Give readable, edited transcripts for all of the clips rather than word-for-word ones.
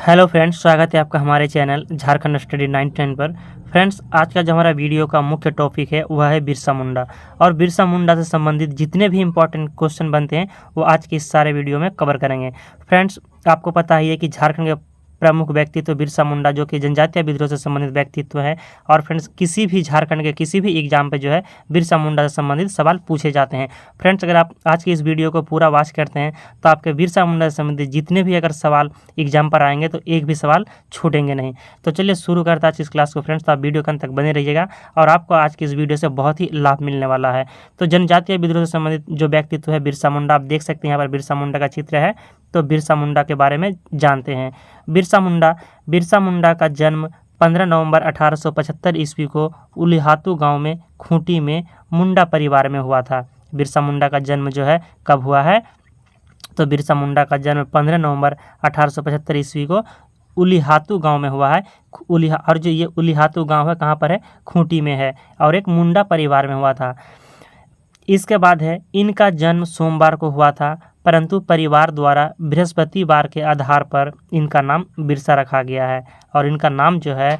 Hello friends, स्वागत है आपका हमारे चैनल झारखंड स्टडी 910 पर। फ्रेंड्स, आज का जो हमारा वीडियो का मुख्य टॉपिक है वह है बिरसा मुंडा। और बिरसा मुंडा से संबंधित जितने भी इंपॉर्टेंट क्वेश्चन बनते हैं वो आज के इस सारे वीडियो में कवर करेंगे। फ्रेंड्स, आपको पता ही है कि झारखंड के प्रमुख व्यक्तित्व बिरसा मुंडा जो कि जनजातीय विद्रोह से संबंधित व्यक्तित्व है। और फ्रेंड्स, किसी भी झारखंड के किसी भी एग्जाम पे जो है बिरसा मुंडा से संबंधित सवाल पूछे जाते हैं। फ्रेंड्स, अगर आप आज की इस वीडियो को पूरा वॉच करते हैं तो आपके बिरसा मुंडा से संबंधित जितने भी अगर सवाल एग्जाम पर आएंगे तो एक भी सवाल छूटेंगे नहीं। तो चलिए शुरू करते हैं आज की इस क्लास को। फ्रेंड्स, तो आप वीडियो के अंत तक बने रहिएगा और आपको आज की इस वीडियो से बहुत ही लाभ मिलने वाला है। तो जनजातीय विद्रोह से संबंधित जो व्यक्तित्व है बिरसा मुंडा, आप देख सकते हैं यहाँ पर बिरसा मुंडा का चित्र है। तो बिरसा मुंडा के बारे में जानते हैं। बिरसा मुंडा का जन्म 15 नवंबर 1875 ईस्वी को उलिहातू गांव में खूंटी में मुंडा परिवार में हुआ था। बिरसा मुंडा का जन्म जो है कब हुआ है? तो बिरसा मुंडा का जन्म 15 नवंबर 1875 ईस्वी को उलिहातू गांव में हुआ है। और जो ये उलिहातू गांव है कहाँ पर है? खूंटी में है और एक मुंडा परिवार में हुआ था। इसके बाद है इनका जन्म सोमवार को हुआ था, परंतु परिवार द्वारा बृहस्पतिवार के आधार पर इनका नाम बिरसा रखा गया है। और इनका नाम जो है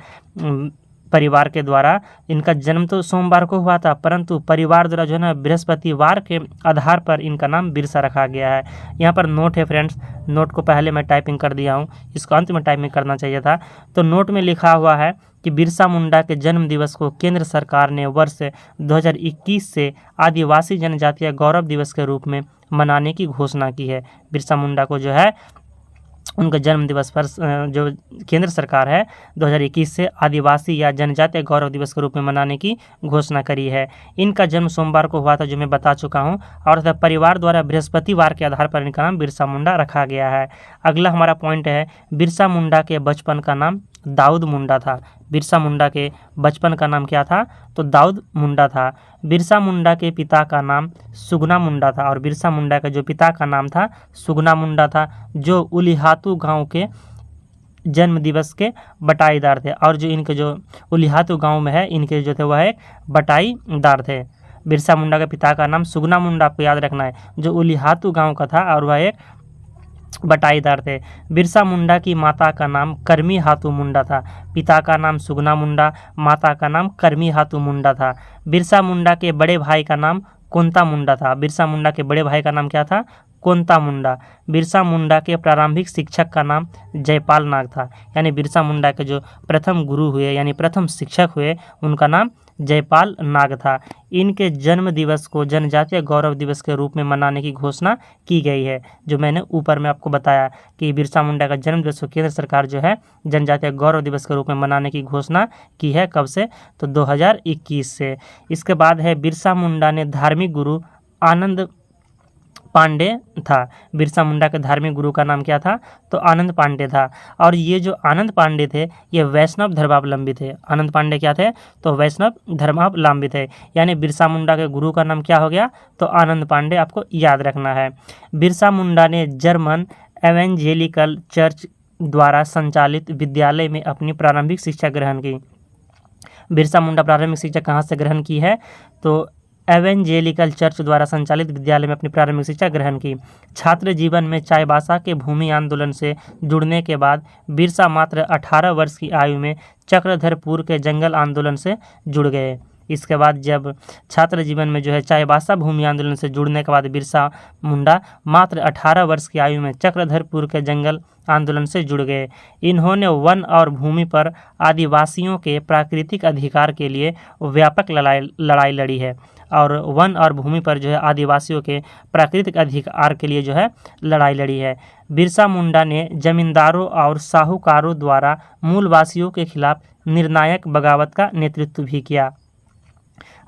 परिवार के द्वारा, इनका जन्म तो सोमवार को हुआ था परंतु परिवार द्वारा जो है ना बृहस्पतिवार के आधार पर इनका नाम बिरसा रखा गया है। यहाँ पर नोट है फ्रेंड्स, नोट को पहले मैं टाइपिंग कर दिया हूँ, इसको अंत में टाइपिंग करना चाहिए था। तो नोट में लिखा हुआ है कि बिरसा मुंडा के जन्म दिवस को केंद्र सरकार ने वर्ष 2021 से आदिवासी जनजातीय गौरव दिवस के रूप में मनाने की घोषणा की है। बिरसा मुंडा को जो है उनका जन्म दिवस पर जो केंद्र सरकार है 2021 से आदिवासी या जनजातीय गौरव दिवस के रूप में मनाने की घोषणा करी है। इनका जन्म सोमवार को हुआ था, जो मैं बता चुका हूं, और परिवार द्वारा बृहस्पतिवार के आधार पर इनका नाम बिरसा मुंडा रखा गया है। अगला हमारा पॉइंट है बिरसा मुंडा के बचपन का नाम दाऊद मुंडा था। बिरसा मुंडा के बचपन का नाम क्या था? तो दाऊद मुंडा था। बिरसा मुंडा के पिता का नाम सुगना मुंडा था और बिरसा मुंडा का जो पिता का नाम था सुगना मुंडा था, जो उलिहातू गांव के जन्म दिवस के बटाईदार थे। और जो इनके जो उलिहातू गांव में है इनके जो थे वह एक बटाईदार थे। बिरसा मुंडा के पिता का नाम सुगना मुंडा, आपको याद रखना है, जो उलिहातू गांव का था और वह एक बटाईदार थे। बिरसा मुंडा की माता का नाम करमी हातू मुंडा था। पिता का नाम सुगना मुंडा, माता का नाम करमी हातू मुंडा था। बिरसा मुंडा के बड़े भाई का नाम कोंता मुंडा था। बिरसा मुंडा के बड़े भाई का नाम क्या था? कोंता मुंडा। बिरसा मुंडा के प्रारंभिक शिक्षक का नाम जयपाल नाग था। यानी बिरसा मुंडा के जो प्रथम गुरु हुए यानी प्रथम शिक्षक हुए उनका नाम जयपाल नाग था। इनके जन्म दिवस को जनजातीय गौरव दिवस के रूप में मनाने की घोषणा की गई है, जो मैंने ऊपर में आपको बताया कि बिरसा मुंडा का जन्म दिवस को केंद्र सरकार जो है जनजातीय गौरव दिवस के रूप में मनाने की घोषणा की है। कब से? तो 2021 से। इसके बाद है बिरसा मुंडा ने धार्मिक गुरु आनंद पांडे था। बिरसा मुंडा के धार्मिक गुरु का नाम क्या था? तो आनंद पांडे था। और ये जो आनंद पांडे थे ये वैष्णव धर्मावलंबी थे। आनंद पांडे क्या थे? तो वैष्णव धर्मावलंबी थे। यानी बिरसा मुंडा के गुरु का नाम क्या हो गया? तो आनंद पांडे, आपको याद रखना है। बिरसा मुंडा ने जर्मन एवेंजेलिकल चर्च द्वारा संचालित विद्यालय में अपनी प्रारंभिक शिक्षा ग्रहण की। बिरसा मुंडा प्रारंभिक शिक्षा कहाँ से ग्रहण की है? तो एवेंजेलिकल चर्च द्वारा संचालित विद्यालय में अपनी प्रारंभिक शिक्षा ग्रहण की। छात्र जीवन में चाईबासा के भूमि आंदोलन से जुड़ने के बाद बिरसा मात्र 18 वर्ष की आयु में चक्रधरपुर के जंगल आंदोलन से जुड़ गए। इसके बाद जब छात्र जीवन में जो है चाईबासा भूमि आंदोलन से जुड़ने के बाद बिरसा मुंडा मात्र 18 वर्ष की आयु में चक्रधरपुर के जंगल आंदोलन से जुड़ गए। इन्होंने वन और भूमि पर आदिवासियों के प्राकृतिक अधिकार के लिए व्यापक लड़ाई लड़ी है। और वन और भूमि पर जो है आदिवासियों के प्राकृतिक अधिकार के लिए जो है लड़ाई लड़ी है। बिरसा मुंडा ने जमींदारों और साहूकारों द्वारा मूलवासियों के खिलाफ निर्णायक बगावत का नेतृत्व भी किया।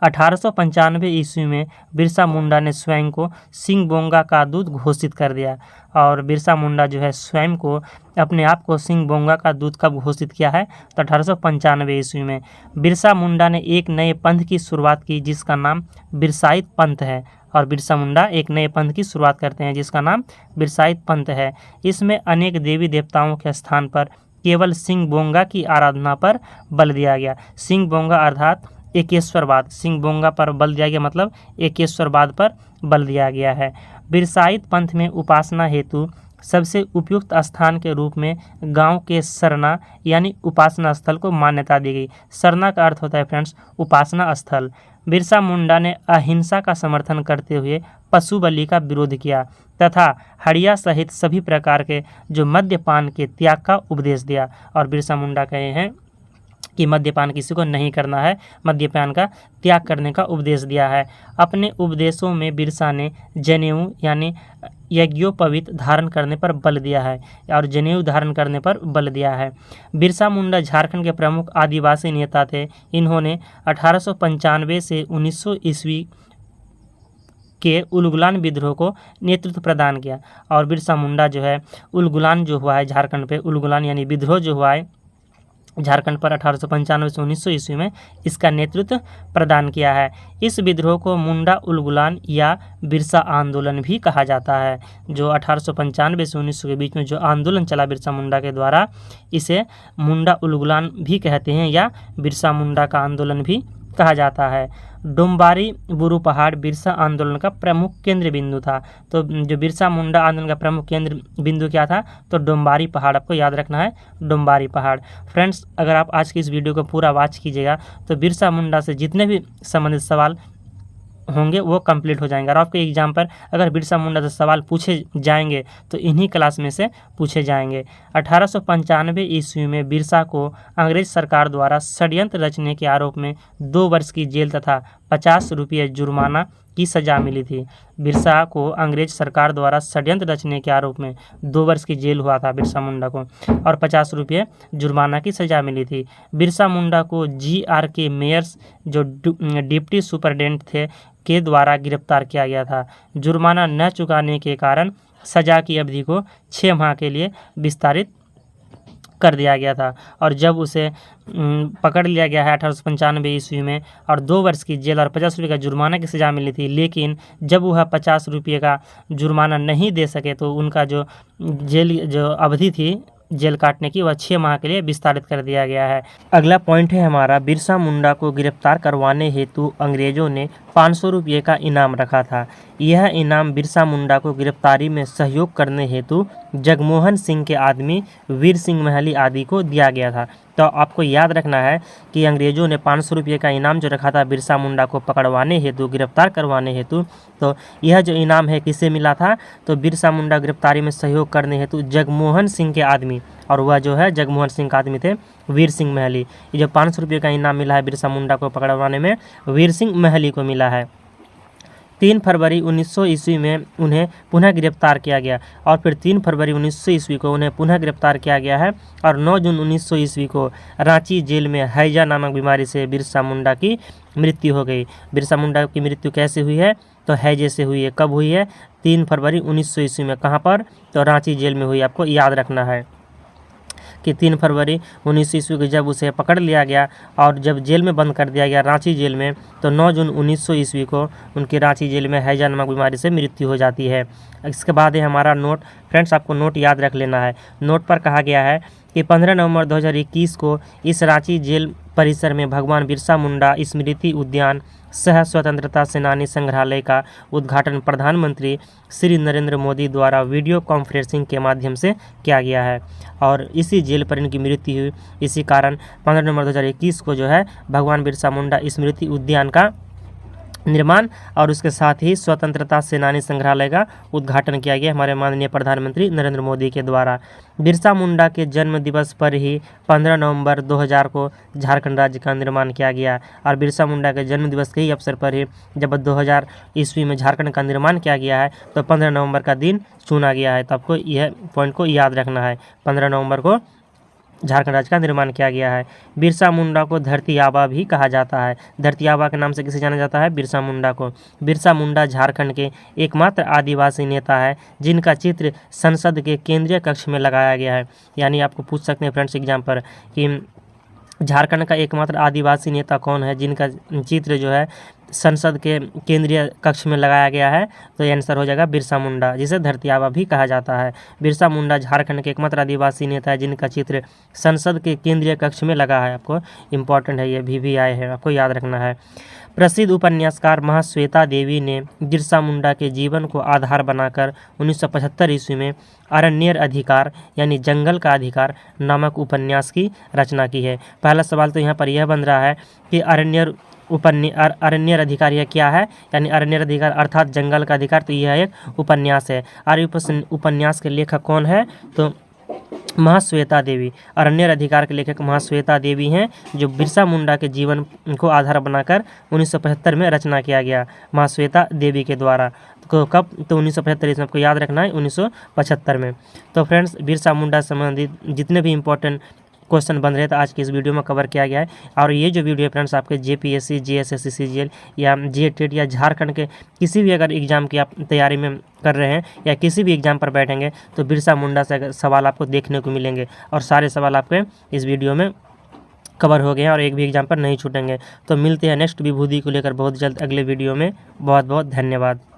1895 ईस्वी में बिरसा मुंडा ने स्वयं को सिंगबोंगा का दूत घोषित कर दिया। और बिरसा मुंडा जो है स्वयं को अपने आप को सिंगबोंगा का दूत कब घोषित किया है? तो 1895 ईस्वी में। बिरसा मुंडा ने एक नए पंथ की शुरुआत की जिसका नाम बिरसाइत पंथ है। और बिरसा मुंडा एक नए पंथ की शुरुआत करते हैं जिसका नाम बिरसाइत पंथ है। इसमें अनेक देवी देवताओं के स्थान पर केवल सिंगबोंगा की आराधना पर बल दिया गया। सिंगबोंगा अर्थात एकेश्वरवाद, सिंगबोंगा पर बल दिया गया मतलब एकेश्वरवाद पर बल दिया गया है। बिरसाइत पंथ में उपासना हेतु सबसे उपयुक्त स्थान के रूप में गांव के सरना यानी उपासना स्थल को मान्यता दी गई। सरना का अर्थ होता है फ्रेंड्स उपासना स्थल। बिरसा मुंडा ने अहिंसा का समर्थन करते हुए पशु बलि का विरोध किया तथा हड़िया सहित सभी प्रकार के जो मद्यपान के त्याग का उपदेश दिया। और बिरसा मुंडा कहे हैं कि मद्यपान किसी को नहीं करना है, मद्यपान का त्याग करने का उपदेश दिया है। अपने उपदेशों में बिरसा ने जनेऊ यानी यज्ञोपवीत धारण करने पर बल दिया है और जनेऊ धारण करने पर बल दिया है। बिरसा मुंडा झारखंड के प्रमुख आदिवासी नेता थे। इन्होंने 1895 से 1900 ईस्वी के उलगुलान विद्रोह को नेतृत्व प्रदान किया। और बिरसा मुंडा जो है उलगुलान जो हुआ है झारखंड पे, उलगुलान यानी विद्रोह जो हुआ है झारखंड पर 1895 से 1900 ईस्वी में, इसका नेतृत्व प्रदान किया है। इस विद्रोह को मुंडा उलगुलान या बिरसा आंदोलन भी कहा जाता है। जो 1895 से 1900 के बीच में जो आंदोलन चला बिरसा मुंडा के द्वारा, इसे मुंडा उलगुलान भी कहते हैं या बिरसा मुंडा का आंदोलन भी कहा जाता है। डोम्बारी बुरु पहाड़ बिरसा आंदोलन का प्रमुख केंद्र बिंदु था। तो जो बिरसा मुंडा आंदोलन का प्रमुख केंद्र बिंदु क्या था, तो डोम्बारी पहाड़, आपको याद रखना है डोम्बारी पहाड़। फ्रेंड्स, अगर आप आज की इस वीडियो को पूरा वॉच कीजिएगा तो बिरसा मुंडा से जितने भी संबंधित सवाल होंगे वो कंप्लीट हो जाएंगे। और आपके एग्जाम पर अगर बिरसा मुंडा से सवाल पूछे जाएंगे तो इन्हीं क्लास में से पूछे जाएंगे। 1895 ईस्वी में बिरसा को अंग्रेज सरकार द्वारा षड्यंत्र रचने के आरोप में 2 वर्ष की जेल तथा 50 रुपये जुर्माना की सज़ा मिली थी। बिरसा को अंग्रेज सरकार द्वारा षड्यंत्र रचने के आरोप में 2 वर्ष की जेल हुआ था बिरसा मुंडा को, और 50 रुपये जुर्माना की सज़ा मिली थी। बिरसा मुंडा को GRK मेयर्स जो डिप्टी सुपरडेंट थे के द्वारा गिरफ्तार किया गया था। जुर्माना न चुकाने के कारण सज़ा की अवधि को 6 माह के लिए विस्तारित कर दिया गया था। और जब उसे पकड़ लिया गया है 1895 ईस्वी में और 2 वर्ष की जेल और 50 रुपये का जुर्माना की सज़ा मिली थी, लेकिन जब वह 50 रुपये का जुर्माना नहीं दे सके तो उनका जो जेल जो अवधि थी जेल काटने की, वह 6 माह के लिए विस्तारित कर दिया गया है। अगला पॉइंट है हमारा, बिरसा मुंडा को गिरफ्तार करवाने हेतु अंग्रेजों ने 500 रुपये का इनाम रखा था। यह इनाम बिरसा मुंडा को गिरफ्तारी में सहयोग करने हेतु जगमोहन सिंह के आदमी वीर सिंह महली आदि को दिया गया था। तो आपको याद रखना है कि अंग्रेजों ने 500 रुपये का इनाम जो रखा था बिरसा मुंडा को पकड़वाने हेतु, गिरफ्तार करवाने हेतु, तो यह जो इनाम है किससे मिला था, तो बिरसा मुंडा गिरफ्तारी में सहयोग करने हेतु जगमोहन सिंह के आदमी, और वह जो है जगमोहन सिंह का आदमी थे वीर सिंह महली। ये जो 500 रुपये का इनाम मिला है बिरसा मुंडा को पकड़वाने में, वीर सिंह महली को मिला है। 3 फरवरी 1900 ईस्वी में उन्हें पुनः गिरफ्तार किया गया और फिर 3 फरवरी 1900 ईस्वी को उन्हें पुनः गिरफ्तार किया गया है। और 9 जून 1900 ईस्वी को रांची जेल में हैजा नामक बीमारी से बिरसा मुंडा की मृत्यु हो गई। बिरसा मुंडा की मृत्यु कैसे हुई है, तो हैजे से हुई है। कब हुई है, 3 फरवरी 1900 ईस्वी में। कहाँ पर, तो रांची जेल में हुई। आपको याद रखना है कि 3 फरवरी 1900 ईस्वी को जब उसे पकड़ लिया गया और जब जेल में बंद कर दिया गया रांची जेल में, तो 9 जून 1900 ईस्वी को उनकी रांची जेल में हैजा नामक बीमारी से मृत्यु हो जाती है। इसके बाद है हमारा नोट। फ्रेंड्स, आपको नोट याद रख लेना है। नोट पर कहा गया है कि 15 नवंबर 2021 को इस रांची जेल परिसर में भगवान बिरसा मुंडा स्मृति उद्यान सह स्वतंत्रता सेनानी संग्रहालय का उद्घाटन प्रधानमंत्री श्री नरेंद्र मोदी द्वारा वीडियो कॉन्फ्रेंसिंग के माध्यम से किया गया है। और इसी जेल पर इनकी मृत्यु हुई। इसी कारण 15 नवंबर 2021 को जो है भगवान बिरसा मुंडा स्मृति उद्यान का निर्माण और उसके साथ ही स्वतंत्रता सेनानी संग्रहालय का उद्घाटन किया गया हमारे माननीय प्रधानमंत्री नरेंद्र मोदी के द्वारा। बिरसा मुंडा के जन्म दिवस पर ही 15 नवंबर 2000 को झारखंड राज्य का निर्माण किया गया। और बिरसा मुंडा के जन्म दिवस के ही अवसर पर ही जब 2000 ईस्वी में झारखंड का निर्माण किया गया है तो 15 नवंबर का दिन चुना गया है। तो आपको यह पॉइंट को याद रखना है, 15 नवंबर को झारखंड राज्य का निर्माण किया गया है। बिरसा मुंडा को धरती आबा भी कहा जाता है। धरती आबा के नाम से किसे जाना जाता है, बिरसा मुंडा को। बिरसा मुंडा झारखंड के एकमात्र आदिवासी नेता है जिनका चित्र संसद के केंद्रीय कक्ष में लगाया गया है। यानी आपको पूछ सकते हैं फ्रेंड्स एग्जाम पर कि झारखंड का एकमात्र आदिवासी नेता कौन है जिनका चित्र जो है संसद के केंद्रीय कक्ष में लगाया गया है, तो ये आंसर हो जाएगा बिरसा मुंडा, जिसे धरती आबा भी कहा जाता है। बिरसा मुंडा झारखंड के एकमात्र आदिवासी नेता है जिनका चित्र संसद के केंद्रीय कक्ष में लगा है। आपको इम्पोर्टेंट है, ये VVI है, आपको याद रखना है। प्रसिद्ध उपन्यासकार महाश्वेता देवी ने बिरसा मुंडा के जीवन को आधार बनाकर 1975 ईस्वी में अरण्यर अधिकार यानी जंगल का अधिकार नामक उपन्यास की रचना की है। पहला सवाल तो यहाँ पर यह बन रहा है कि अरण्यर अधिकार यह क्या है, यानी अरण्यर अधिकार अर्थात जंगल का अधिकार, तो यह एक उपन्यास है। और उपन्यास के लेखक कौन है, तो महाश्वेता देवी। अरण्यर अधिकार के लेखक महाश्वेता देवी हैं, जो बिरसा मुंडा के जीवन को आधार बनाकर 1975 में रचना किया गया महाश्वेता देवी के द्वारा। तो कब, तो 1975 इसमें आपको याद रखना है, 1975 में। तो फ्रेंड्स, बिरसा मुंडा संबंधित जितने भी इंपॉर्टेंट क्वेश्चन बन रहे थे आज की इस वीडियो में कवर किया गया है। और ये जो वीडियो है फ्रेंड्स आपके JPSC, JSSC, CGL या GATET या झारखंड के किसी भी अगर एग्ज़ाम की आप तैयारी में कर रहे हैं या किसी भी एग्ज़ाम पर बैठेंगे तो बिरसा मुंडा से सवाल आपको देखने को मिलेंगे, और सारे सवाल आपके इस वीडियो में कवर हो गए हैं और एक भी एग्ज़ाम पर नहीं छूटेंगे। तो मिलते हैं नेक्स्ट विभूति को लेकर बहुत जल्द अगले वीडियो में। बहुत बहुत धन्यवाद।